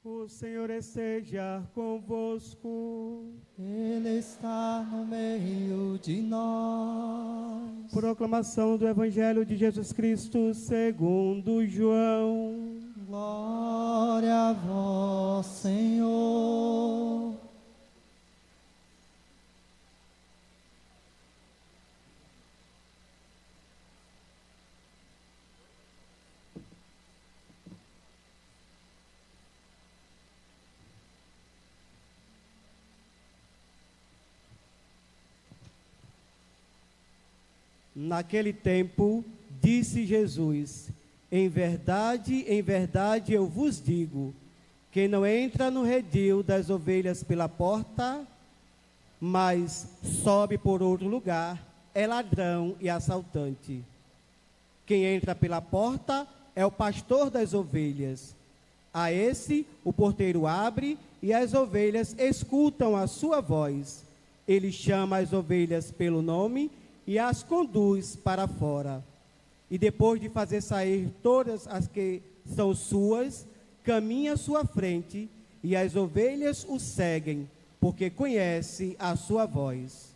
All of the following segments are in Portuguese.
O Senhor esteja convosco. Ele está no meio de nós. Proclamação do Evangelho de Jesus Cristo segundo João. Glória a vós, Senhor. Naquele tempo, disse Jesus: em verdade, eu vos digo, quem não entra no redil das ovelhas pela porta, mas sobe por outro lugar, é ladrão e assaltante. Quem entra pela porta é o pastor das ovelhas. A esse o porteiro abre e as ovelhas escutam a sua voz. Ele chama as ovelhas pelo nome e as conduz para fora. E depois de fazer sair todas as que são suas, caminha à sua frente, e as ovelhas o seguem, porque conhecem a sua voz.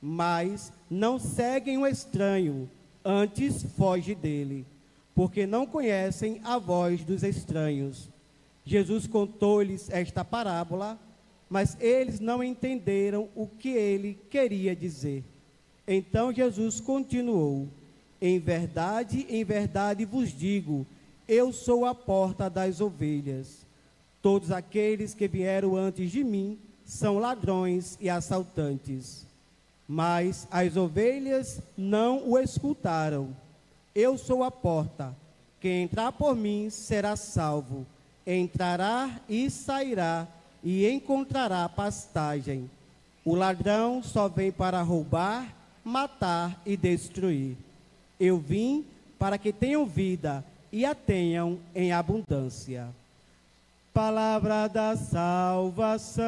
Mas não seguem o estranho, antes foge dele, porque não conhecem a voz dos estranhos. Jesus contou-lhes esta parábola, mas eles não entenderam o que ele queria dizer. Então Jesus continuou: em verdade vos digo, eu sou a porta das ovelhas. Todos aqueles que vieram antes de mim são ladrões e assaltantes, mas as ovelhas não o escutaram. Eu sou a porta, quem entrar por mim será salvo, entrará e sairá e encontrará pastagem. O ladrão só vem para roubar, matar e destruir. Eu vim para que tenham vida e a tenham em abundância. Palavra da salvação.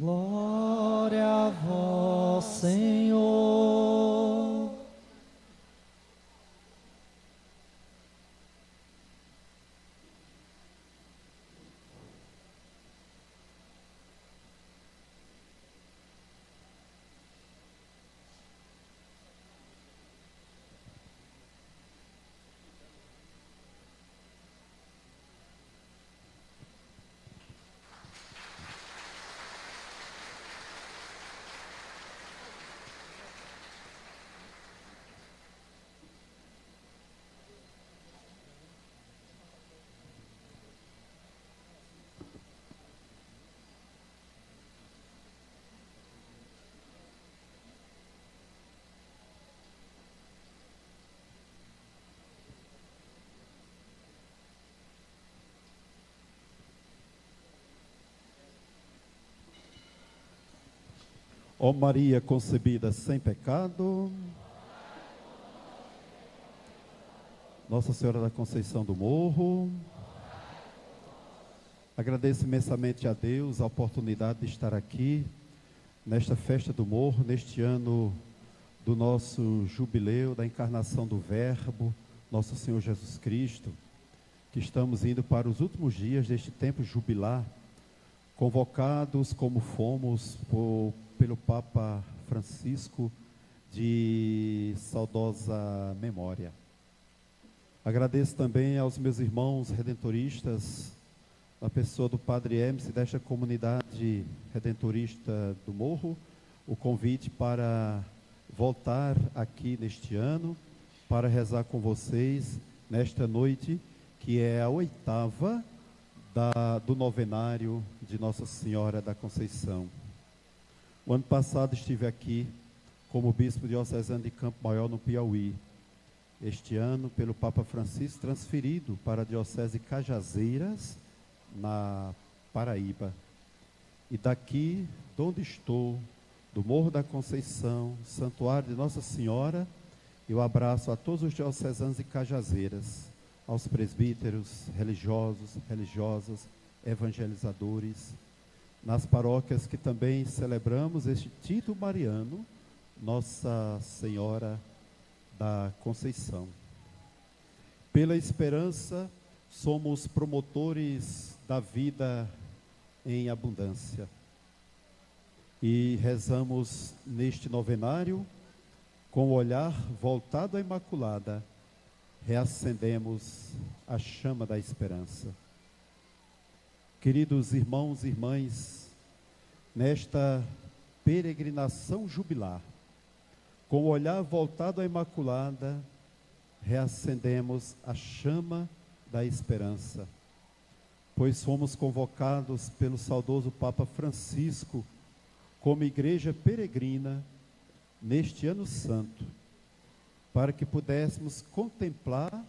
Glória a vós, Senhor. Ó Maria concebida sem pecado, Nossa Senhora da Conceição do Morro, agradeço imensamente a Deus a oportunidade de estar aqui, nesta festa do Morro, neste ano do nosso jubileu, da encarnação do Verbo, nosso Senhor Jesus Cristo, que estamos indo para os últimos dias deste tempo jubilar, convocados como fomos pelo Papa Francisco, de saudosa memória. Agradeço também aos meus irmãos redentoristas, a pessoa do Padre Hermes, desta comunidade redentorista do Morro, o convite para voltar aqui neste ano, para rezar com vocês nesta noite, que é a 8ª do novenário de Nossa Senhora da Conceição. O ano passado estive aqui como bispo diocesano de Campo Maior, no Piauí. Este ano, pelo Papa Francisco, transferido para a Diocese de Cajazeiras, na Paraíba. E daqui, de onde estou, do Morro da Conceição, Santuário de Nossa Senhora, eu abraço a todos os diocesanos de Cajazeiras, aos presbíteros, religiosos, religiosas, evangelizadores, nas paróquias que também celebramos este título mariano, Nossa Senhora da Conceição. Pela esperança, somos promotores da vida em abundância. E rezamos neste novenário, com o olhar voltado à Imaculada, reacendemos a chama da esperança. Queridos irmãos e irmãs, nesta peregrinação jubilar, com o olhar voltado à Imaculada, reacendemos a chama da esperança, pois fomos convocados pelo saudoso Papa Francisco como igreja peregrina neste ano santo, para que pudéssemos contemplar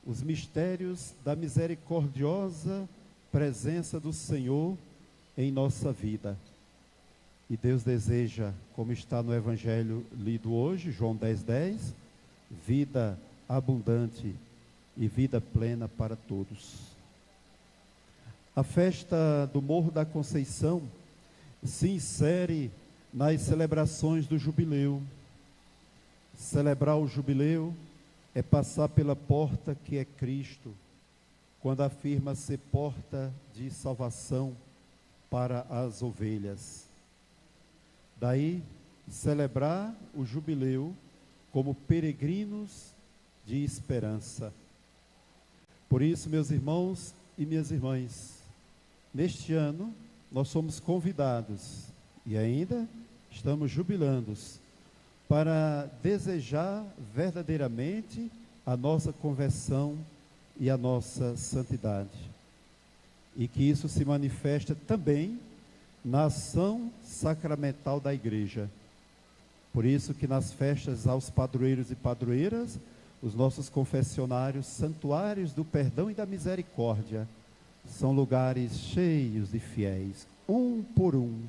os mistérios da misericordiosa presença do Senhor em nossa vida. E Deus deseja, como está no Evangelho lido hoje, João 10:10, vida abundante e vida plena para todos. A festa do Morro da Conceição se insere nas celebrações do jubileu. Celebrar o jubileu é passar pela porta que é Cristo, quando afirma ser porta de salvação para as ovelhas. Daí, celebrar o jubileu como peregrinos de esperança. Por isso, meus irmãos e minhas irmãs, neste ano nós somos convidados e ainda estamos jubilando para desejar verdadeiramente a nossa conversão e a nossa santidade. E que isso se manifesta também na ação sacramental da igreja. Por isso que nas festas aos padroeiros e padroeiras, os nossos confessionários, santuários do perdão e da misericórdia, são lugares cheios de fiéis, um por um,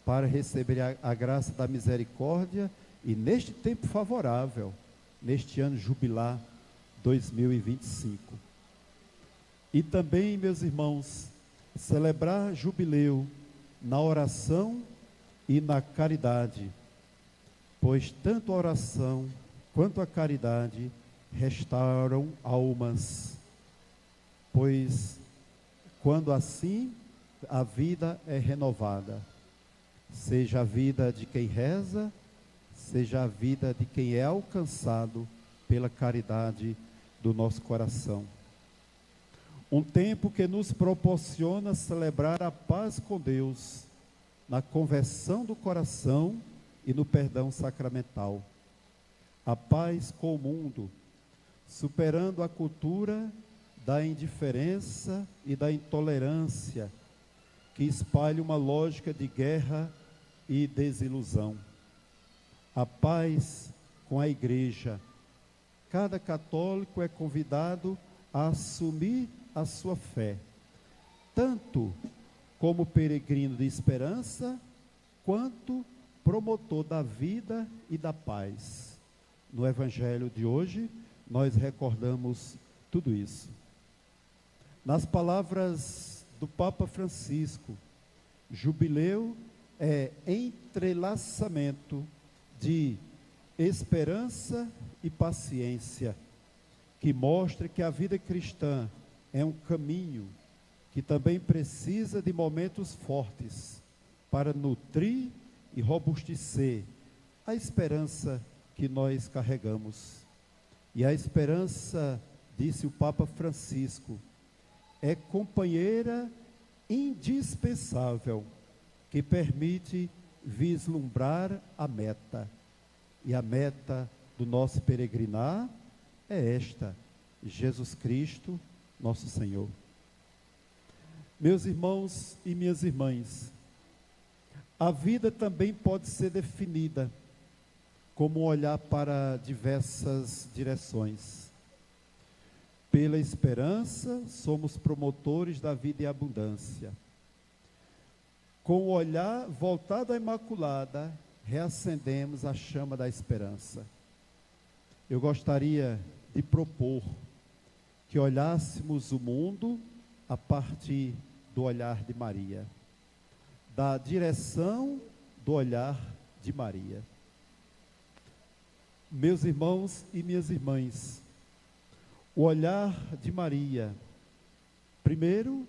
para receber a graça da misericórdia e neste tempo favorável, neste ano jubilar 2025. E também, meus irmãos, celebrar jubileu na oração e na caridade, pois tanto a oração quanto a caridade restauram almas, pois quando assim a vida é renovada, seja a vida de quem reza, seja a vida de quem é alcançado pela caridade do nosso coração. Um tempo que nos proporciona celebrar a paz com Deus, na conversão do coração e no perdão sacramental. A paz com o mundo, superando a cultura da indiferença e da intolerância, que espalha uma lógica de guerra e desilusão. A paz com a igreja. Cada católico é convidado a assumir a sua fé, tanto como peregrino de esperança, quanto promotor da vida e da paz. No Evangelho de hoje, nós recordamos tudo isso. Nas palavras do Papa Francisco, jubileu é entrelaçamento de esperança e paciência, que mostra que a vida cristã é um caminho que também precisa de momentos fortes para nutrir e robustecer a esperança que nós carregamos. E a esperança, disse o Papa Francisco, é companheira indispensável que permite vislumbrar a meta. E a meta do nosso peregrinar é esta: Jesus Cristo, nosso Senhor. Meus irmãos e minhas irmãs, a vida também pode ser definida como um olhar para diversas direções. Pela esperança, somos promotores da vida em abundância. Com o olhar voltado à Imaculada, reacendemos a chama da esperança. Eu gostaria de propor que olhássemos o mundo a partir do olhar de Maria, da direção do olhar de Maria. Meus irmãos e minhas irmãs, o olhar de Maria, primeiro,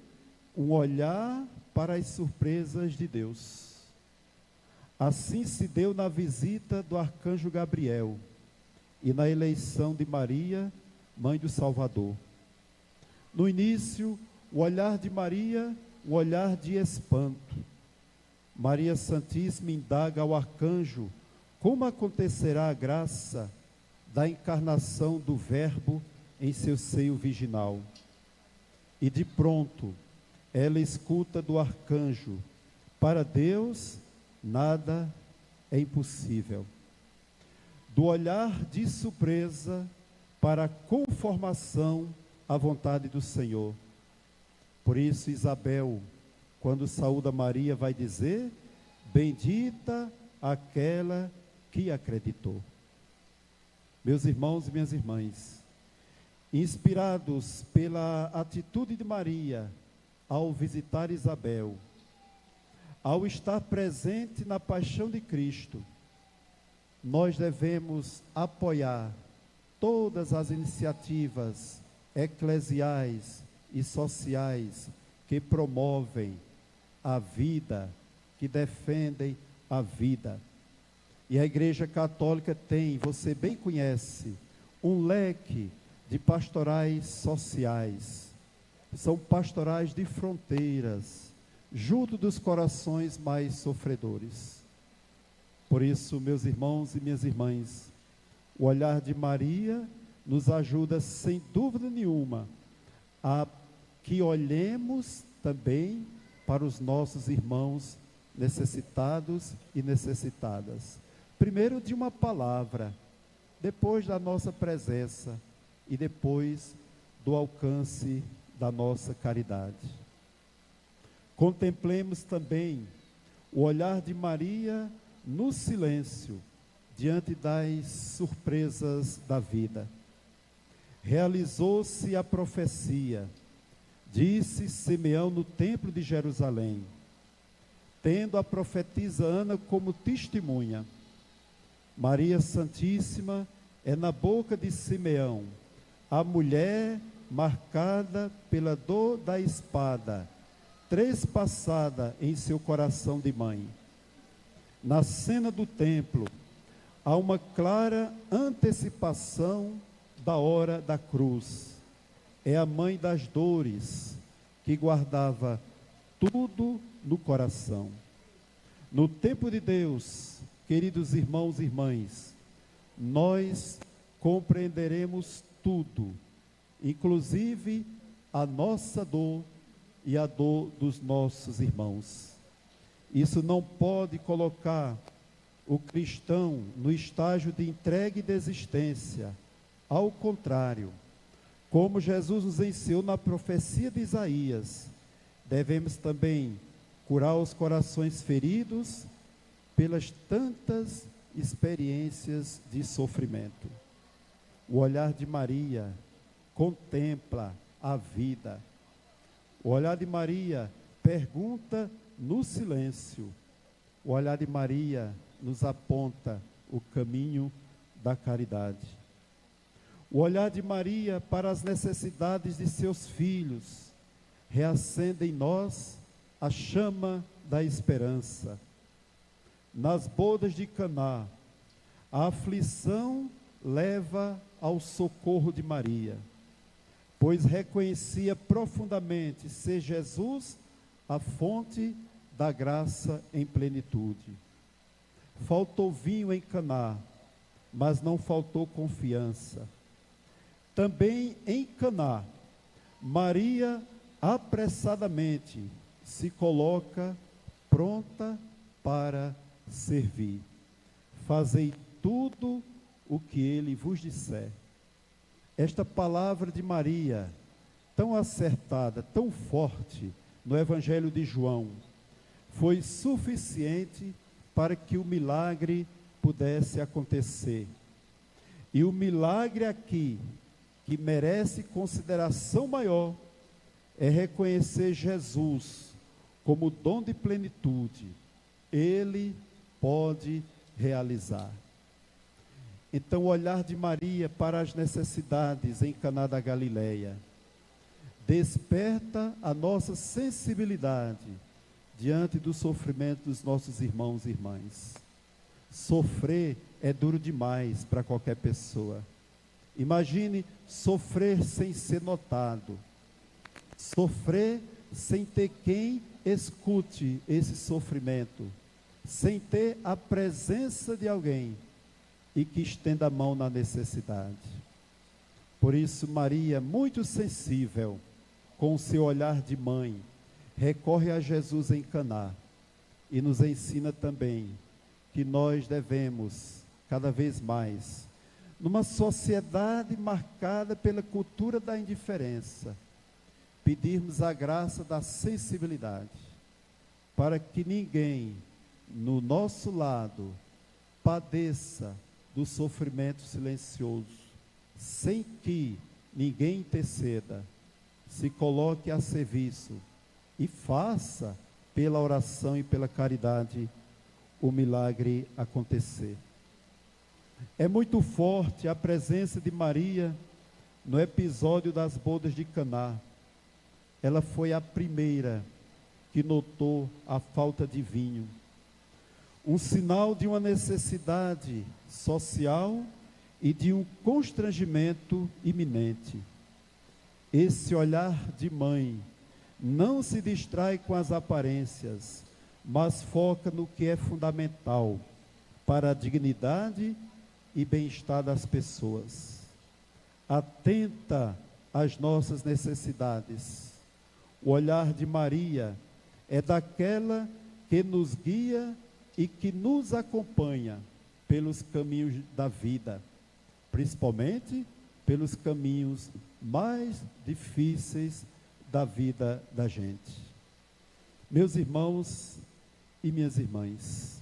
um olhar para as surpresas de Deus. Assim se deu na visita do arcanjo Gabriel e na eleição de Maria, mãe do Salvador. No início, o olhar de Maria, um olhar de espanto. Maria Santíssima indaga ao arcanjo como acontecerá a graça da encarnação do Verbo em seu seio virginal. E de pronto, ela escuta do arcanjo: para Deus, nada é impossível. Do olhar de surpresa para a conformação à vontade do Senhor. Por isso, Isabel, quando saúda Maria, vai dizer: bendita aquela que acreditou. Meus irmãos e minhas irmãs, inspirados pela atitude de Maria ao visitar Isabel, ao estar presente na paixão de Cristo, nós devemos apoiar todas as iniciativas eclesiais e sociais que promovem a vida, que defendem a vida. E a Igreja Católica tem, você bem conhece, um leque de pastorais sociais. São pastorais de fronteiras, junto dos corações mais sofredores. Por isso, meus irmãos e minhas irmãs, o olhar de Maria nos ajuda, sem dúvida nenhuma, a que olhemos também para os nossos irmãos necessitados e necessitadas. Primeiro de uma palavra, depois da nossa presença e depois do alcance da nossa caridade. Contemplemos também o olhar de Maria no silêncio, diante das surpresas da vida. Realizou-se a profecia, disse Simeão no templo de Jerusalém, tendo a profetisa Ana como testemunha. Maria Santíssima é na boca de Simeão, a mulher marcada pela dor da espada, trespassada em seu coração de mãe. Na cena do templo, há uma clara antecipação da hora da cruz. É a mãe das dores, que guardava tudo no coração. No tempo de Deus, queridos irmãos e irmãs, nós compreenderemos tudo, inclusive a nossa dor e a dor dos nossos irmãos. Isso não pode colocar o cristão no estágio de entrega e desistência. Ao contrário, como Jesus nos ensinou na profecia de Isaías, devemos também curar os corações feridos pelas tantas experiências de sofrimento. O olhar de Maria contempla a vida. O olhar de Maria pergunta no silêncio. O olhar de Maria nos aponta o caminho da caridade. O olhar de Maria para as necessidades de seus filhos reacende em nós a chama da esperança. Nas bodas de Caná, a aflição leva ao socorro de Maria, pois reconhecia profundamente ser Jesus a fonte da graça em plenitude. Faltou vinho em Caná, mas não faltou confiança. Também em Caná, Maria apressadamente se coloca pronta para servir. Fazei tudo o que ele vos disser. Esta palavra de Maria, tão acertada, tão forte, no Evangelho de João, foi suficiente para que o milagre pudesse acontecer. E o milagre aqui, que merece consideração maior, é reconhecer Jesus como dom de plenitude. Ele pode realizar. Então, o olhar de Maria para as necessidades em Caná da Galileia desperta a nossa sensibilidade diante do sofrimento dos nossos irmãos e irmãs. Sofrer é duro demais para qualquer pessoa. Imagine sofrer sem ser notado, sofrer sem ter quem escute esse sofrimento, sem ter a presença de alguém e que estenda a mão na necessidade. Por isso, Maria, muito sensível, com o seu olhar de mãe, recorre a Jesus em Caná e nos ensina também que nós devemos, cada vez mais, numa sociedade marcada pela cultura da indiferença, pedirmos a graça da sensibilidade, para que ninguém no nosso lado padeça do sofrimento silencioso, sem que ninguém interceda, se coloque a serviço e faça pela oração e pela caridade o milagre acontecer. É muito forte a presença de Maria no episódio das bodas de Caná. Ela foi a primeira que notou a falta de vinho, um sinal de uma necessidade social e de um constrangimento iminente. Esse olhar de mãe não se distrai com as aparências, mas foca no que é fundamental para a dignidade e bem-estar das pessoas. Atenta às nossas necessidades. O olhar de Maria é daquela que nos guia e que nos acompanha pelos caminhos da vida, principalmente pelos caminhos mais difíceis da vida da gente. Meus irmãos e minhas irmãs,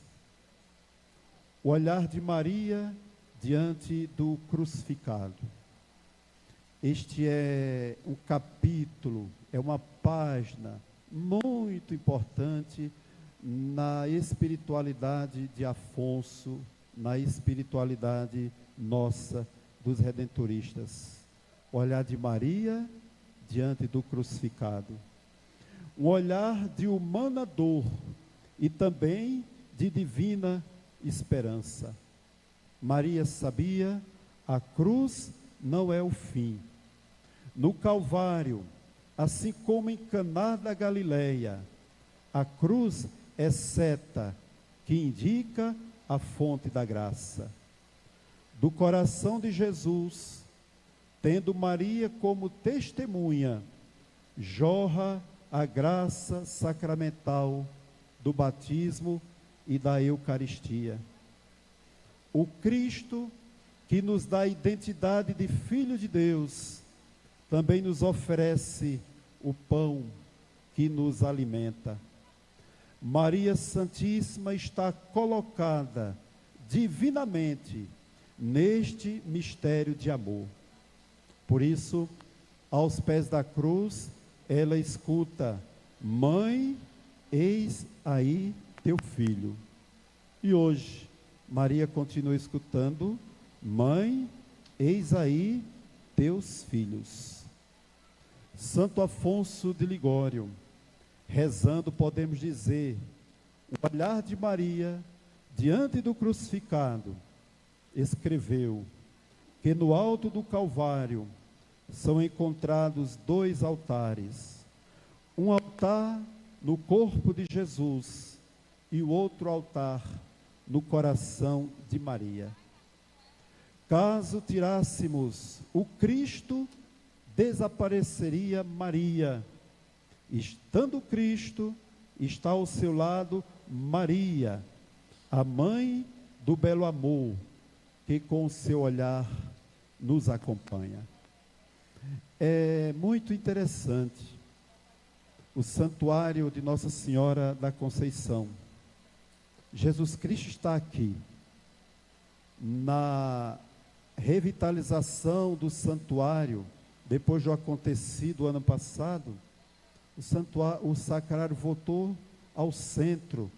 o olhar de Maria diante do crucificado. Este é um capítulo, é uma página muito importante na espiritualidade de Afonso, na espiritualidade nossa dos redentoristas. O olhar de Maria diante do crucificado. Um olhar de humana dor e também de divina esperança. Maria sabia, a cruz não é o fim. No Calvário, assim como em Caná da Galileia, a cruz é seta que indica a fonte da graça. Do coração de Jesus, tendo Maria como testemunha, jorra a graça sacramental do batismo e da Eucaristia. O Cristo, que nos dá a identidade de Filho de Deus, também nos oferece o pão que nos alimenta. Maria Santíssima está colocada divinamente neste mistério de amor. Por isso, aos pés da cruz, ela escuta: Mãe, eis aí teu filho. E hoje, Maria continua escutando: Mãe, eis aí teus filhos. Santo Afonso de Ligório, rezando, podemos dizer, o olhar de Maria diante do crucificado, escreveu que no alto do Calvário são encontrados dois altares, um altar no corpo de Jesus e o outro altar no coração de Maria. Caso tirássemos o Cristo, desapareceria Maria. Estando Cristo, está ao seu lado Maria, a mãe do belo amor, que com o seu olhar nos acompanha. É muito interessante o santuário de Nossa Senhora da Conceição. Jesus Cristo está aqui. Na revitalização do santuário, depois do acontecido ano passado, o sacrário voltou ao centro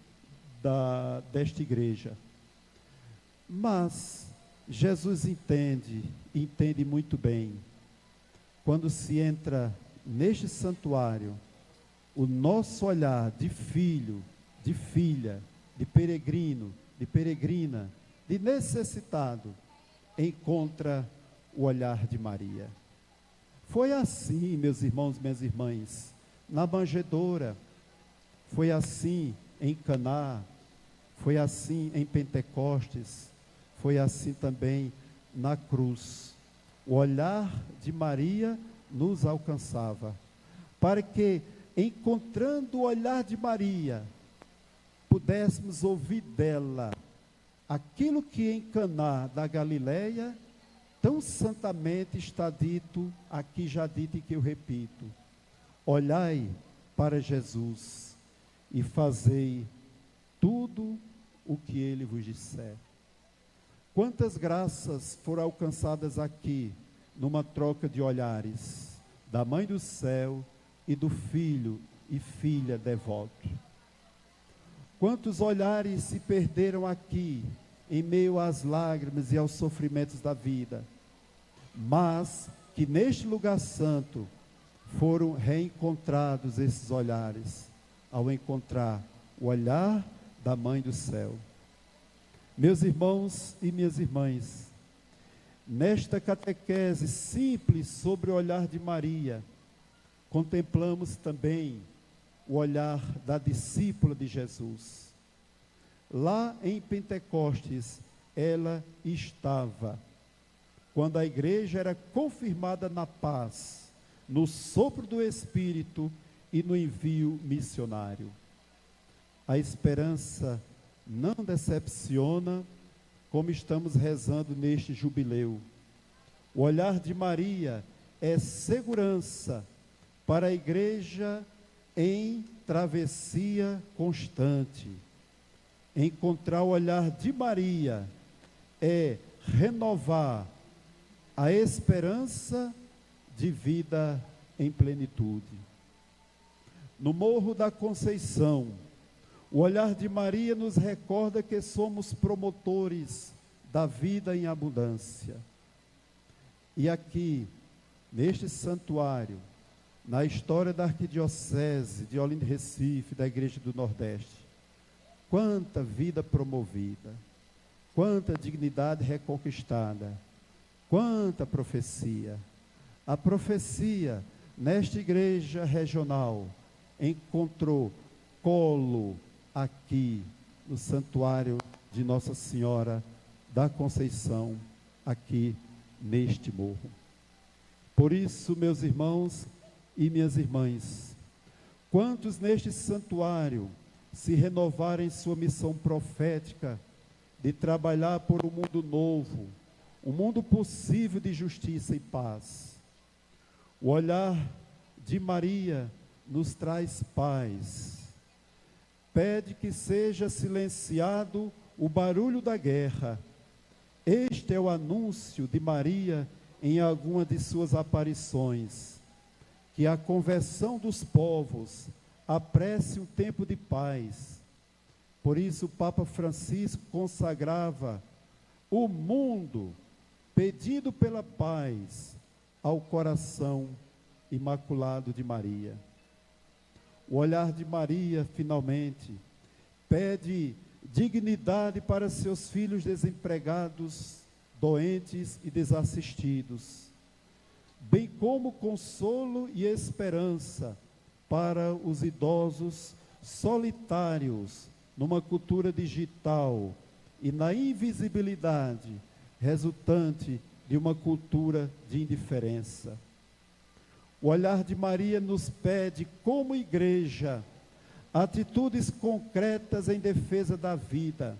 desta igreja. Mas Jesus entende muito bem, quando se entra neste santuário, o nosso olhar de filho, de filha, de peregrino, de peregrina, de necessitado, encontra o olhar de Maria. Foi assim, meus irmãos e minhas irmãs, na manjedoura, foi assim em Caná, foi assim em Pentecostes, foi assim também na cruz. O olhar de Maria nos alcançava, para que, encontrando o olhar de Maria, pudéssemos ouvir dela aquilo que em Caná da Galileia tão santamente está dito, aqui já dito e que eu repito: olhai para Jesus e fazei tudo o que ele vos disser. Quantas graças foram alcançadas aqui, numa troca de olhares, da Mãe do Céu e do Filho e Filha devoto. Quantos olhares se perderam aqui, em meio às lágrimas e aos sofrimentos da vida, mas que neste lugar santo foram reencontrados esses olhares, ao encontrar o olhar da Mãe do Céu. Meus irmãos e minhas irmãs, nesta catequese simples sobre o olhar de Maria, contemplamos também o olhar da discípula de Jesus. Lá em Pentecostes, ela estava, quando a igreja era confirmada na paz, no sopro do Espírito e no envio missionário. A esperança não decepciona, como estamos rezando neste jubileu. O olhar de Maria é segurança para a igreja em travessia constante. Encontrar o olhar de Maria é renovar a esperança de vida em plenitude. No Morro da Conceição, o olhar de Maria nos recorda que somos promotores da vida em abundância. E aqui, neste santuário, na história da Arquidiocese de Olinda e Recife, da Igreja do Nordeste, quanta vida promovida, quanta dignidade reconquistada, quanta profecia. A profecia, nesta igreja regional, encontrou colo aqui no santuário de Nossa Senhora da Conceição, aqui neste morro. Por isso, meus irmãos e minhas irmãs, quantos neste santuário se renovarem sua missão profética de trabalhar por um mundo novo, um mundo possível de justiça e paz. O olhar de Maria nos traz paz. Pede que seja silenciado o barulho da guerra. Este é o anúncio de Maria em alguma de suas aparições, que a conversão dos povos apresse um tempo de paz. Por isso o Papa Francisco consagrava o mundo, pedindo pela paz, ao coração imaculado de Maria. O olhar de Maria, finalmente, pede dignidade para seus filhos desempregados, doentes e desassistidos, bem como consolo e esperança para os idosos solitários numa cultura digital e na invisibilidade resultante de uma cultura de indiferença. O olhar de Maria nos pede, como igreja, atitudes concretas em defesa da vida,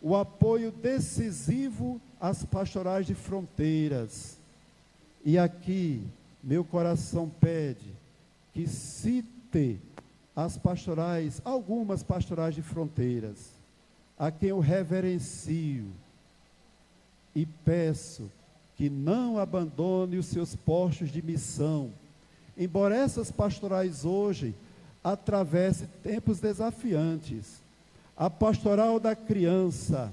o apoio decisivo às pastorais de fronteiras. E aqui, meu coração pede que cite as pastorais, algumas pastorais de fronteiras, a quem eu reverencio e peço que não abandone os seus postos de missão, embora essas pastorais hoje atravessem tempos desafiantes. A pastoral da criança,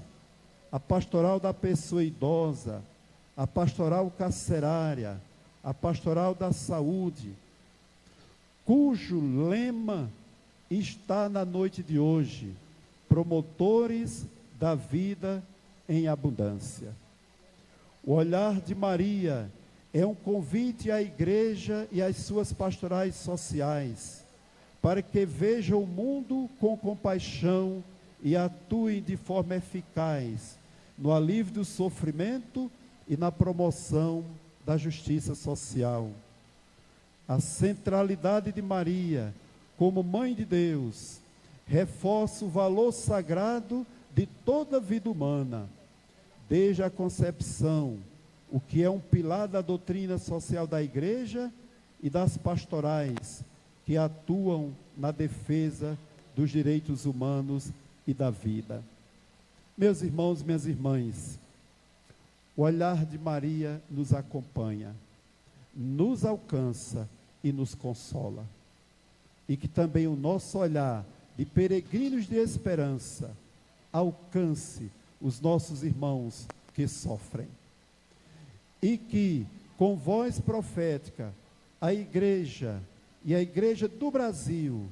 a pastoral da pessoa idosa, a pastoral carcerária, a pastoral da saúde, cujo lema está na noite de hoje: promotores da vida em abundância. O olhar de Maria é um convite à igreja e às suas pastorais sociais, para que vejam o mundo com compaixão e atuem de forma eficaz no alívio do sofrimento e na promoção da justiça social. A centralidade de Maria, como Mãe de Deus, reforça o valor sagrado de toda a vida humana, desde a concepção, o que é um pilar da doutrina social da Igreja e das pastorais, que atuam na defesa dos direitos humanos e da vida. Meus irmãos, minhas irmãs, o olhar de Maria nos acompanha, nos alcança e nos consola. E que também o nosso olhar de peregrinos de esperança alcance os nossos irmãos que sofrem. E que, com voz profética, a Igreja e a Igreja do Brasil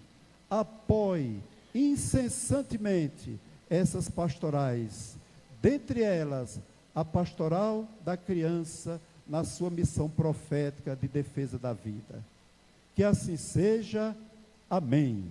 apoie incessantemente essas pastorais, dentre elas a pastoral da criança na sua missão profética de defesa da vida. Que assim seja. Amém.